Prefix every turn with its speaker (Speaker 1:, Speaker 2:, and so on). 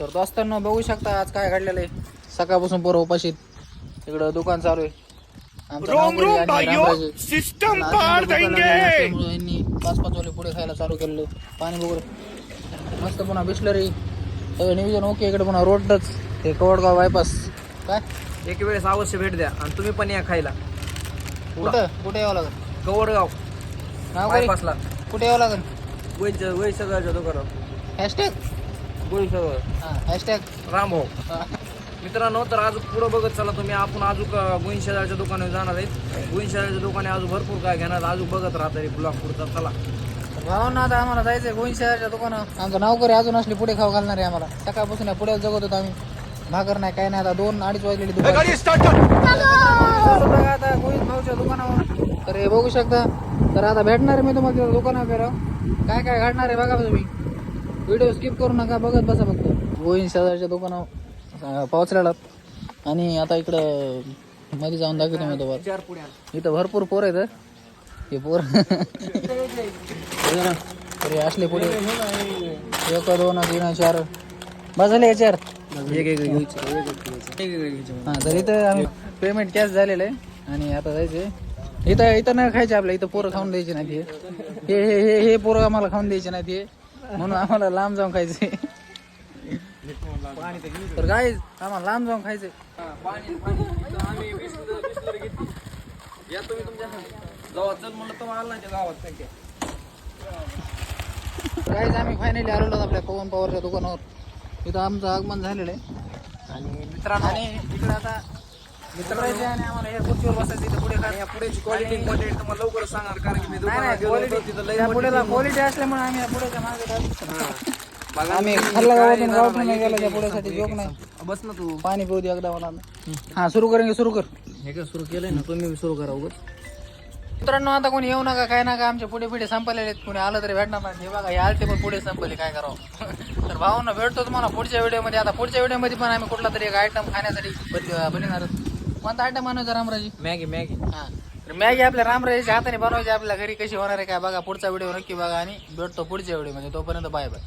Speaker 1: तर दोस्तांनो बघू शकता आज काय घडलेलं आहे. सकाळपासून पोरं उपाशी इकडं दुकान चालू आहे.
Speaker 2: सिस्टम पार देंगे.
Speaker 1: यांनी 5-5 वाले पुढे खायला चालू केलेले. पाणी बघू मस्त, पुन्हा बिस्लरी सगळं नियोजन ओके. इकडे पुन्हा रोडच ते कवडगाव बायपास. काय
Speaker 3: एक वेळेस अवश्य भेट द्या आणि तुम्ही पण या खायला.
Speaker 1: कुठे यावं लागेल?
Speaker 3: कवडगाव
Speaker 1: नाव काय?
Speaker 3: बायपासला
Speaker 1: कुठे यावं लागेल?
Speaker 3: वै सगळ्याच्या दुकानात
Speaker 1: हॅशटॅग
Speaker 3: गोळी सगळं
Speaker 1: हॅशटॅग
Speaker 3: राम भाऊ. मित्रांनो, तर आज पुढं बघत चला तुम्ही. आपण अजून गोविंद शेजारच्या दुकानावर जाणार आहेत. गोविंद शेजारच्या दुकाने अजून भरपूर काय घेणार, अजून बघत राहता ब्लॉग पुढचा. चला
Speaker 1: भावना, आता आम्हाला जायचंय गोविंद शेजारच्या दुकानावर. आमचं नावकरी अजून असली पुढे खाऊ घालणार आहे आम्हाला. सकाळपासून पुढे जगत होतो आम्ही. भाकर नाही काय नाही. आता 2-2:30 वाजलेली दुकान आता गोविंद भाऊच्या दुकानावर. तर हे बघू शकता. तर आता भेटणार आहे मी तुम्हाला दुकानावर फिराव. काय काय घडणार आहे बघा तुम्ही. व्हिडिओ स्किप करू नका, बघत बसा फक्त. गोविंद शेजारच्या दुकानावर पोहोचलेला आणि आता इकडं मध्ये जाऊन दाखवतो मी तुम्हाला.
Speaker 3: 4 पुढ्या
Speaker 1: इथं भरपूर पोर आहेत. हे पोर तरी असले पुढे 1 2 3 4 बसले 4. हा, तर इथं आम्ही पेमेंट कॅश झालेलं आहे आणि आता जायचंय. इथं नाही खायचे आपल्या इथं. पोरं खाऊन द्यायचे नाही. हे पोरं आम्हाला खाऊन द्यायचे नाही ते, म्हणून आम्हाला लांब जाऊन खायचे. तर काय आम्हाला लांब जाऊन खायचंय.
Speaker 3: या तुम्ही तुमच्या गावात चल म्हणलं तर आला नाही गावात.
Speaker 1: काहीच आम्ही फायनली आलेलो आपल्या पवन पवारच्या दुकानावर. इथं आमचं आगमन झालेलं आहे
Speaker 3: आणि मित्रांनो,
Speaker 1: आणि इकडे आता मित्रांचे आणि आम्हाला या खुर्चीवर बसायचं. इथं पुढे काय
Speaker 3: पुढेची क्वालिटी तुम्हाला लवकर सांगणार, कारण की मी
Speaker 1: नाही पुढेला क्वालिटी असल्यामुळे आम्ही या पुढेच्या मागे आम्ही
Speaker 3: आम्ही
Speaker 1: खाल्ला गावातून नाही गेलो. त्या पुढ्यासाठी जोक नाही.
Speaker 3: बस ना तू.
Speaker 1: पाणी पिऊ दे एकदा मला. हा, सुरू करेंगे, सुरू कर.
Speaker 3: हे काय सुरू केलंय ना, तुम्ही सुरू करा उगाच.
Speaker 1: मित्रांनो, आता कोणी येऊ नका काय नका. आमचे पुढे संपलेले आहेत. कोणी आलं तरी भेटणार नाही. हे बघा, हे आलते पण पुढे संपले. काय करावं. तर भावांना भेटतो तुम्हाला पुढच्या व्हिडिओमध्ये. आता पुढच्या व्हिडिओमध्ये पण आम्ही कुठला तरी एक आयटम खाण्यासाठी बनवणार. कोणता आयटम बनवायचा रामराजी?
Speaker 3: मॅगी.
Speaker 1: हा, तर मॅगी आपल्या रामराजीच्या हाताने बनवायची आपल्या घरी. कशी होणार आहे काय बघा. पुढचा व्हिडिओ नक्की बघा आणि भेटतो पुढच्या व्हिडिओमध्ये. तोपर्यंत बाय बाय.